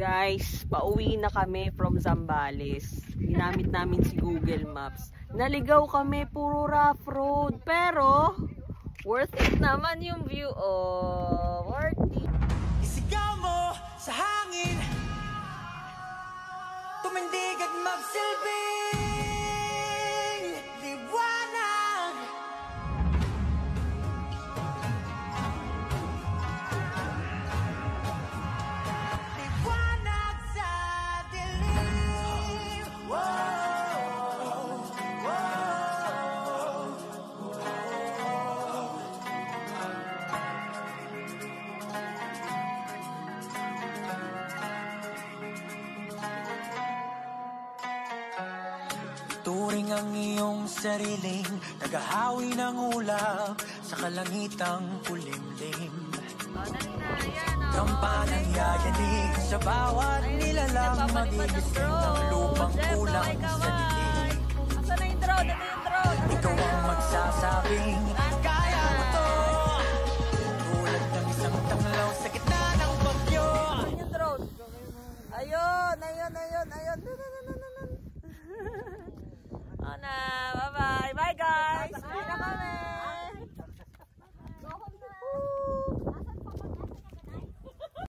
Guys, pauwi na kami from Zambales. Ginamit namin si Google Maps. Naligaw kami, puro rough road. Pero, worth it naman yung view. Oh, worth it. Isigaw mo sa hangin, tumindig at magsilbing liwanag. Liwanag sa dilim. Whoa, whoa. Turing ang iyong sariling nagahawi ng ulap sa kalangitang kulimlim. Kampanang yayanig sa bawat nilalang magigising ng lupang kulang sa dilig. Asa na yung drone?